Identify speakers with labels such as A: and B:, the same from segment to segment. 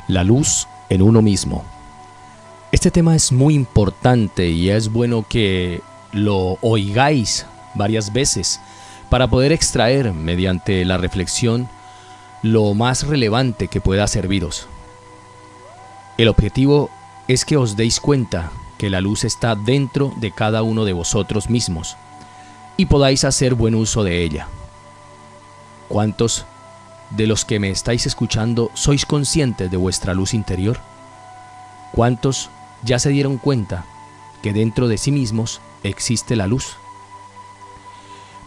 A: La luz en uno mismo. Este tema es muy importante y es bueno que lo oigáis varias veces para poder extraer mediante la reflexión lo más relevante que pueda serviros. El objetivo es que os deis cuenta que la luz está dentro de cada uno de vosotros mismos y podáis hacer buen uso de ella. ¿Cuántos de los que me estáis escuchando sois conscientes de vuestra luz interior? ¿Cuántos ya se dieron cuenta que dentro de sí mismos existe la luz?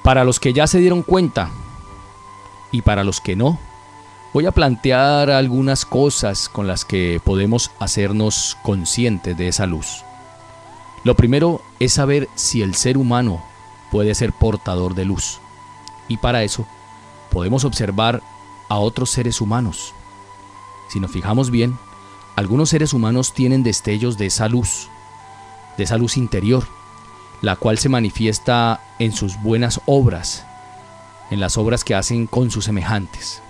A: Para los que ya se dieron cuenta y para los que no, voy a plantear algunas cosas con las que podemos hacernos conscientes de esa luz. Lo primero es saber si el ser humano puede ser portador de luz. Y para eso podemos observar a otros seres humanos. Si nos fijamos bien, algunos seres humanos tienen destellos de esa luz interior, la cual se manifiesta en sus buenas obras, en las obras que hacen con sus semejantes.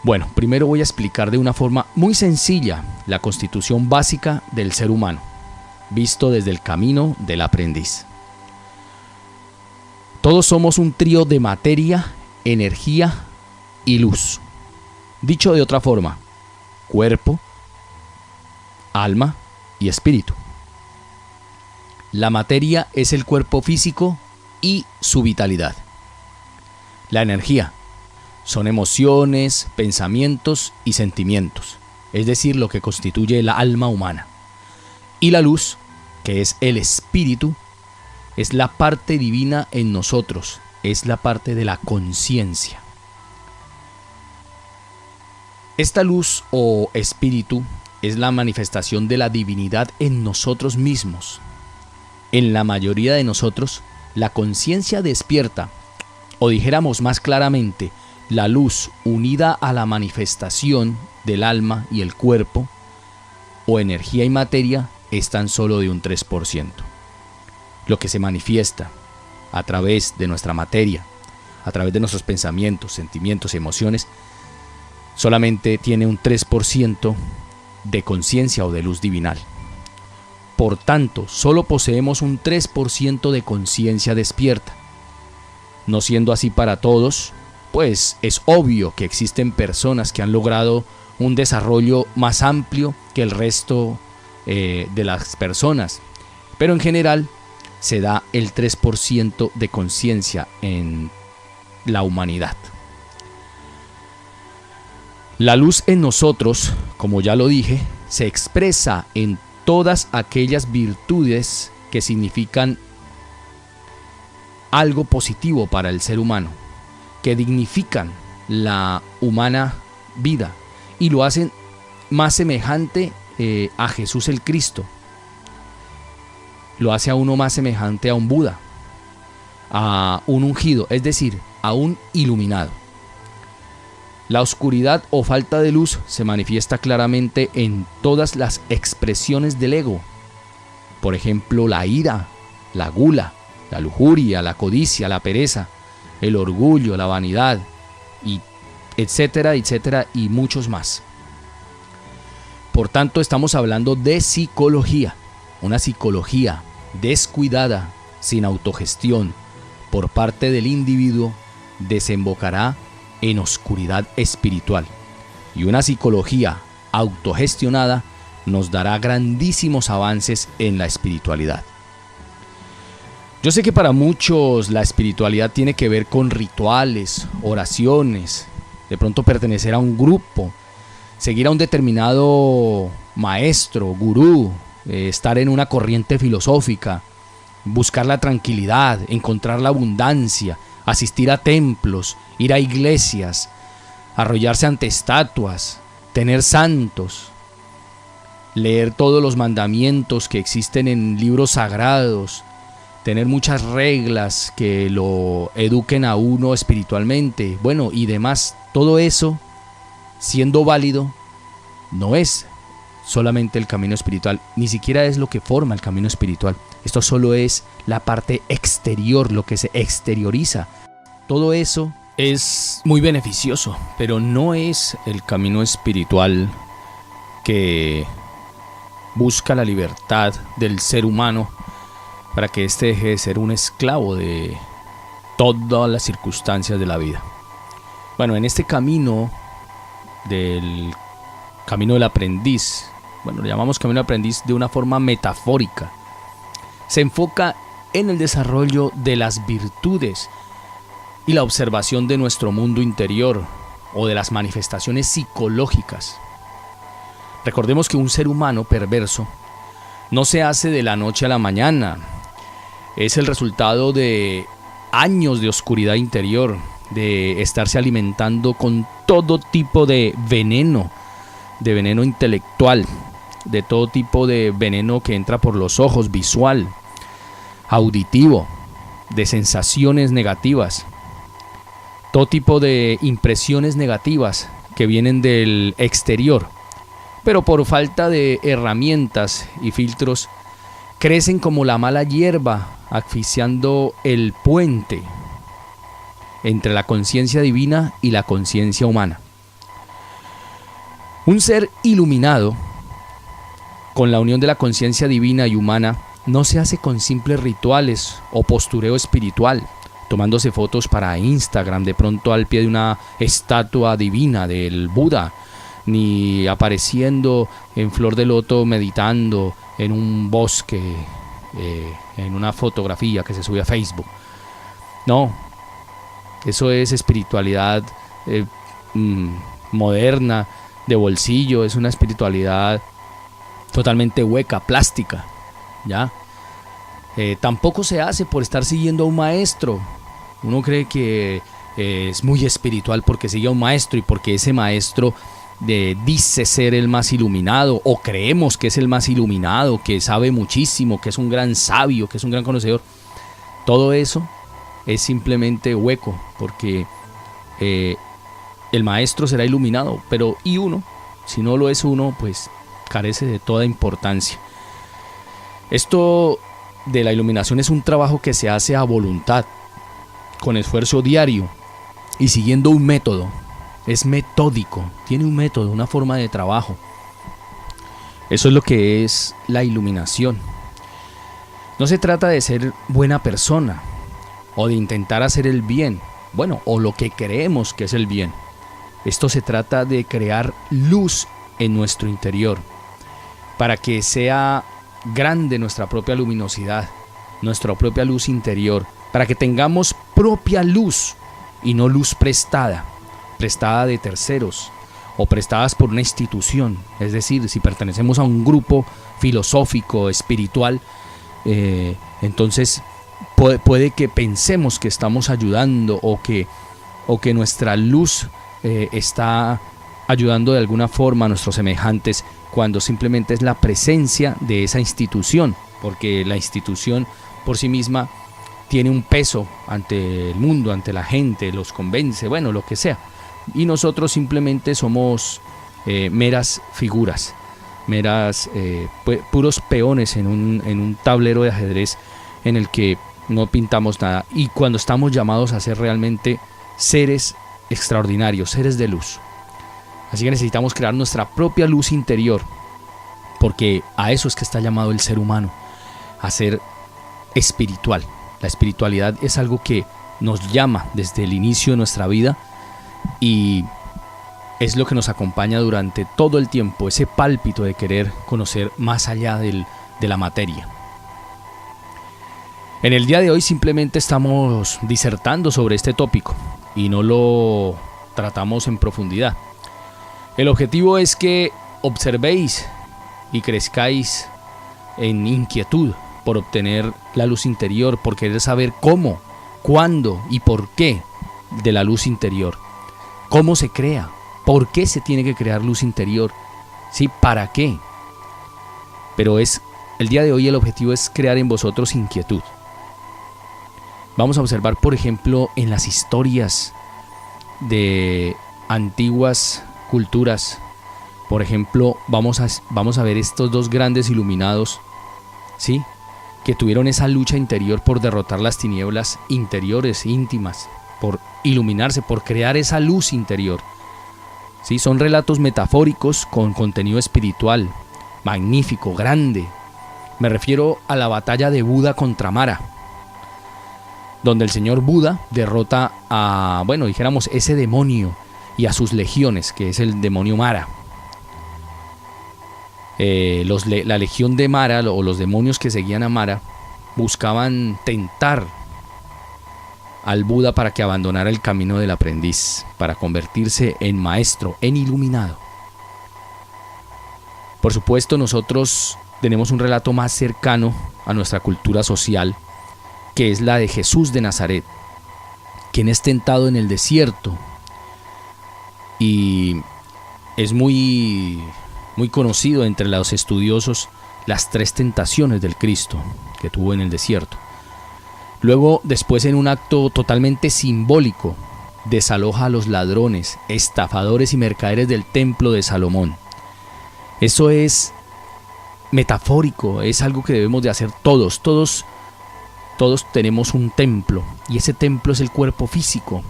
A: Bueno, primero voy a explicar de una forma muy sencilla la constitución básica del ser humano, visto desde el camino del aprendiz. Todos somos un trío de materia, energía y luz. Dicho de otra forma, cuerpo, alma y espíritu. La materia es el cuerpo físico y su vitalidad. La energía son emociones, pensamientos y sentimientos, es decir, lo que constituye el alma humana. Y la luz, que es el espíritu, es la parte divina en nosotros, es la parte de la conciencia. Esta luz o espíritu es la manifestación de la divinidad en nosotros mismos. En la mayoría de nosotros, la conciencia despierta, o dijéramos más claramente, la luz unida a la manifestación del alma y el cuerpo, o energía y materia, es tan solo de un 3%. Lo que se manifiesta a través de nuestra materia, a través de nuestros pensamientos, sentimientos y emociones, solamente tiene un 3% de conciencia o de luz divinal. Por tanto, solo poseemos un 3% de conciencia despierta. No siendo así para todos, pues es obvio que existen personas que han logrado un desarrollo más amplio que el resto de las personas, pero en general se da el 3% de conciencia en la humanidad. La luz en nosotros, como ya lo dije, se expresa en todas aquellas virtudes que significan algo positivo para el ser humano, que dignifican la humana vida y lo hacen más semejante a Jesús el Cristo. Lo hace a uno más semejante a un Buda, a un ungido, es decir, a un iluminado. La oscuridad o falta de luz se manifiesta claramente en todas las expresiones del ego. Por ejemplo, la ira, la gula, la lujuria, la codicia, la pereza, el orgullo, la vanidad, y etcétera, etcétera, y muchos más. Por tanto, estamos hablando de psicología. Una psicología descuidada, sin autogestión, por parte del individuo, desembocará en oscuridad espiritual. Y una psicología autogestionada nos dará grandísimos avances en la espiritualidad. Yo sé que para muchos la espiritualidad tiene que ver con rituales, oraciones, de pronto pertenecer a un grupo, seguir a un determinado maestro, gurú, estar en una corriente filosófica, buscar la tranquilidad, encontrar la abundancia, asistir a templos, ir a iglesias, arrodillarse ante estatuas, tener santos, leer todos los mandamientos que existen en libros sagrados, tener muchas reglas que lo eduquen a uno espiritualmente, bueno, y demás. Todo eso, siendo válido, no es solamente el camino espiritual, ni siquiera es lo que forma el camino espiritual. Esto solo es la parte exterior, lo que se exterioriza. Todo eso es muy beneficioso, pero no es el camino espiritual que busca la libertad del ser humano para que éste deje de ser un esclavo de todas las circunstancias de la vida. Bueno, en este camino del aprendiz, bueno, lo llamamos camino del aprendiz de una forma metafórica, se enfoca en el desarrollo de las virtudes y la observación de nuestro mundo interior o de las manifestaciones psicológicas. Recordemos que un ser humano perverso no se hace de la noche a la mañana. Es el resultado de años de oscuridad interior, de estarse alimentando con todo tipo de veneno intelectual, de todo tipo de veneno que entra por los ojos, visual, auditivo, de sensaciones negativas, todo tipo de impresiones negativas que vienen del exterior, pero por falta de herramientas y filtros crecen como la mala hierba, asfixiando el puente entre la conciencia divina y la conciencia humana. Un ser iluminado, con la unión de la conciencia divina y humana, no se hace con simples rituales o postureo espiritual, tomándose fotos para Instagram de pronto al pie de una estatua divina del Buda, ni apareciendo en flor de loto meditando en un bosque, en una fotografía que se sube a Facebook. No, eso es espiritualidad moderna, de bolsillo, es una espiritualidad totalmente hueca, plástica, ¿ya? Tampoco se hace por estar siguiendo a un maestro. Uno cree que es muy espiritual porque sigue a un maestro y porque ese maestro dice ser el más iluminado, o creemos que es el más iluminado, que sabe muchísimo, que es un gran sabio, que es un gran conocedor. Todo eso es simplemente hueco, porque el maestro será iluminado, pero ¿y uno? Si no lo es uno, pues carece de toda importancia. Esto de la iluminación es un trabajo que se hace a voluntad, con esfuerzo diario y siguiendo un método. Es metódico, tiene un método, una forma de trabajo. Eso es lo que es la iluminación. No se trata de ser buena persona o de intentar hacer el bien, bueno, o lo que creemos que es el bien. Esto se trata de crear luz en nuestro interior para que sea grande nuestra propia luminosidad, nuestra propia luz interior, para que tengamos propia luz y no luz prestada de terceros o prestadas por una institución. Es decir, si pertenecemos a un grupo filosófico, espiritual, entonces puede que pensemos que estamos ayudando o que nuestra luz está ayudando de alguna forma a nuestros semejantes, cuando simplemente es la presencia de esa institución, porque la institución por sí misma tiene un peso ante el mundo, ante la gente, los convence, bueno, lo que sea. Y nosotros simplemente somos meras figuras, puros peones en un tablero de ajedrez en el que no pintamos nada. Y cuando estamos llamados a ser realmente seres extraordinarios, seres de luz. Así que necesitamos crear nuestra propia luz interior, porque a eso es que está llamado el ser humano, a ser espiritual. La espiritualidad es algo que nos llama desde el inicio de nuestra vida y es lo que nos acompaña durante todo el tiempo, ese pálpito de querer conocer más allá de la materia. En el día de hoy simplemente estamos disertando sobre este tópico y no lo tratamos en profundidad. El objetivo es que observéis y crezcáis en inquietud por obtener la luz interior, por querer saber cómo, cuándo y por qué de la luz interior. ¿Cómo se crea? ¿Por qué se tiene que crear luz interior? ¿Sí? ¿Para qué? Pero el día de hoy el objetivo es crear en vosotros inquietud. Vamos a observar, por ejemplo, en las historias de antiguas culturas. Por ejemplo, vamos a ver estos dos grandes iluminados, ¿sí?, que tuvieron esa lucha interior por derrotar las tinieblas interiores, íntimas, por iluminarse, por crear esa luz interior. ¿Sí? Son relatos metafóricos con contenido espiritual, magnífico, grande. Me refiero a la batalla de Buda contra Mara, donde el señor Buda derrota a, dijéramos, ese demonio y a sus legiones, que es el demonio Mara. La legión de Mara, o los demonios que seguían a Mara, buscaban tentar al Buda para que abandonara el camino del aprendiz, para convertirse en maestro, en iluminado. Por supuesto, nosotros tenemos un relato más cercano a nuestra cultura social, que es la de Jesús de Nazaret, quien es tentado en el desierto. Y es muy conocido entre los estudiosos las 3 tentaciones del Cristo que tuvo en el desierto. Luego, después, en un acto totalmente simbólico, desaloja a los ladrones, estafadores y mercaderes del templo de Salomón. Eso es metafórico, es algo que debemos de hacer todos. Todos tenemos un templo, y ese templo es el cuerpo físico,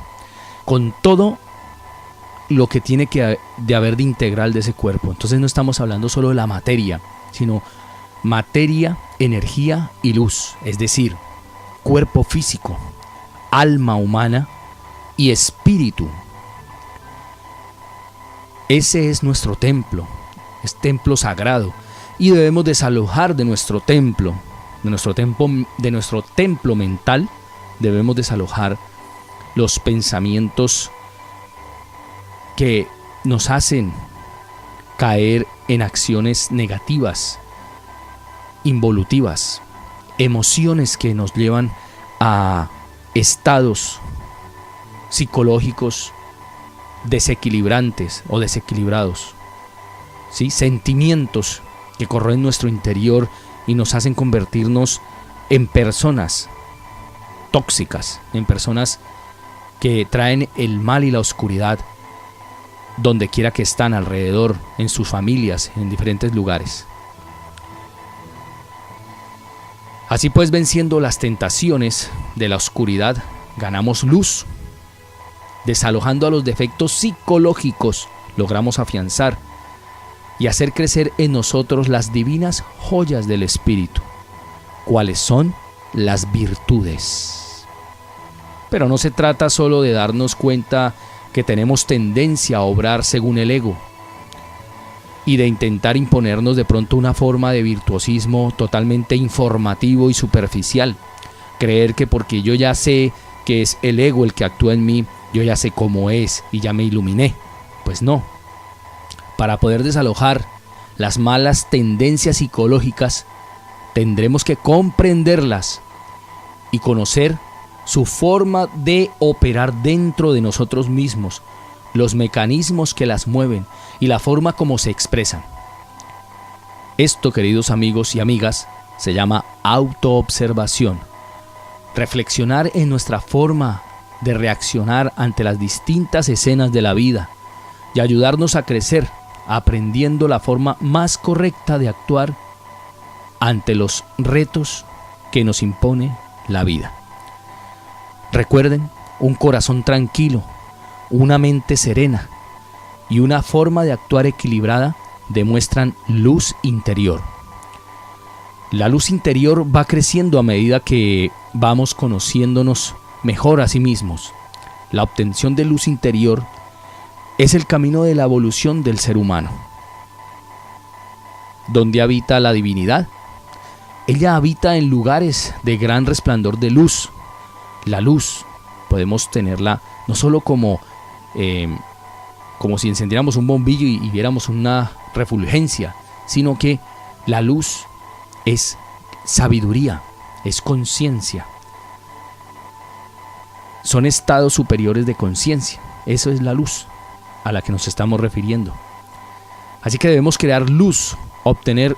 A: con todo lo que tiene que de haber de integral de ese cuerpo. Entonces no estamos hablando solo de la materia, sino materia, energía y luz, es decir, cuerpo físico, alma humana y espíritu. Ese es nuestro templo, es templo sagrado, y debemos desalojar de nuestro templo, de nuestro templo mental, debemos desalojar los pensamientos que nos hacen caer en acciones negativas, involutivas, emociones que nos llevan a estados psicológicos desequilibrantes o desequilibrados, ¿sí? Sentimientos que corroen nuestro interior y nos hacen convertirnos en personas tóxicas, en personas que traen el mal y la oscuridad donde quiera que están alrededor, en sus familias, en diferentes lugares. Así pues, venciendo las tentaciones de la oscuridad, ganamos luz. Desalojando a los defectos psicológicos, logramos afianzar y hacer crecer en nosotros las divinas joyas del espíritu, cuáles son las virtudes. Pero no se trata solo de darnos cuenta que tenemos tendencia a obrar según el ego y de intentar imponernos de pronto una forma de virtuosismo totalmente informativo y superficial. Creer que porque yo ya sé que es el ego el que actúa en mí, yo ya sé cómo es y ya me iluminé. Pues no. Para poder desalojar las malas tendencias psicológicas, tendremos que comprenderlas y conocer su forma de operar dentro de nosotros mismos, los mecanismos que las mueven y la forma como se expresan. Esto, queridos amigos y amigas, se llama autoobservación. Reflexionar en nuestra forma de reaccionar ante las distintas escenas de la vida y ayudarnos a crecer, aprendiendo la forma más correcta de actuar ante los retos que nos impone la vida. Recuerden, un corazón tranquilo, una mente serena y una forma de actuar equilibrada demuestran luz interior. La luz interior va creciendo a medida que vamos conociéndonos mejor a sí mismos. La obtención de luz interior es el camino de la evolución del ser humano. ¿Dónde habita la divinidad? Ella habita en lugares de gran resplandor de luz. La luz podemos tenerla no solo como si encendiéramos un bombillo y viéramos una refulgencia, sino que la luz es sabiduría, es conciencia. Son estados superiores de conciencia. Eso es la luz a la que nos estamos refiriendo. Así que debemos crear luz, obtener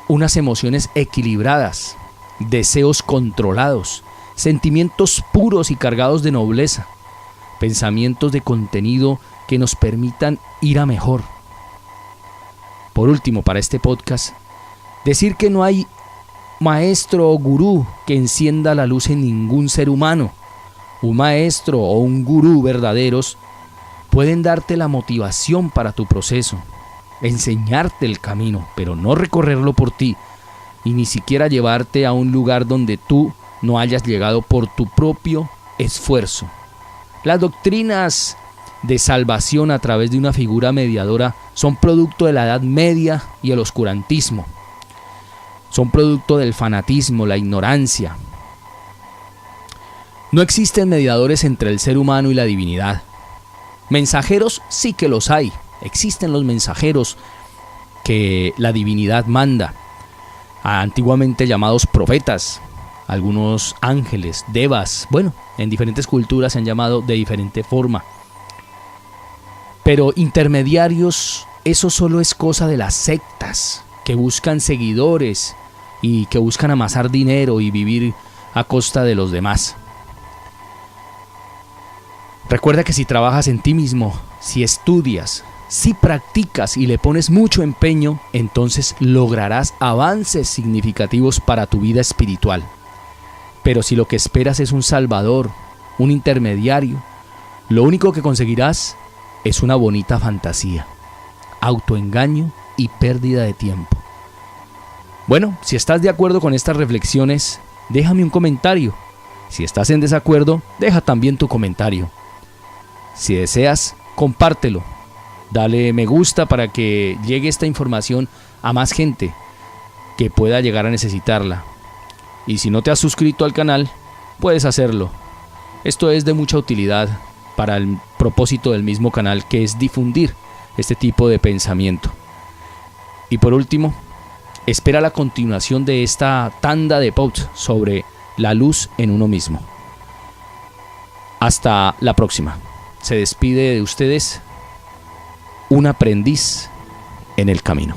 A: unas emociones equilibradas, deseos controlados, sentimientos puros y cargados de nobleza, pensamientos de contenido que nos permitan ir a mejor. Por último, para este podcast, decir que no hay maestro o gurú que encienda la luz en ningún ser humano. un maestro o un gurú verdaderos pueden darte la motivación para tu proceso, enseñarte el camino, pero no recorrerlo por ti y ni siquiera llevarte a un lugar donde tú no hayas llegado por tu propio esfuerzo. Las doctrinas de salvación a través de una figura mediadora son producto de la Edad Media y el oscurantismo. Son producto del fanatismo, la ignorancia. No existen mediadores entre el ser humano y la divinidad. Mensajeros sí que los hay. Existen los mensajeros que la divinidad manda, antiguamente llamados profetas, algunos ángeles, devas. Bueno, en diferentes culturas se han llamado de diferente forma. Pero intermediarios, eso solo es cosa de las sectas que buscan seguidores y que buscan amasar dinero y vivir a costa de los demás. Recuerda que si trabajas en ti mismo, si estudias, si practicas y le pones mucho empeño, entonces lograrás avances significativos para tu vida espiritual. Pero si lo que esperas es un salvador, un intermediario, lo único que conseguirás es una bonita fantasía, autoengaño y pérdida de tiempo. Bueno, si estás de acuerdo con estas reflexiones, déjame un comentario. Si estás en desacuerdo, deja también tu comentario. Si deseas, compártelo. Dale me gusta para que llegue esta información a más gente que pueda llegar a necesitarla. Y si no te has suscrito al canal, puedes hacerlo. Esto es de mucha utilidad para el propósito del mismo canal, que es difundir este tipo de pensamiento. Y por último, espera la continuación de esta tanda de posts sobre la luz en uno mismo. Hasta la próxima. Se despide de ustedes un aprendiz en el camino.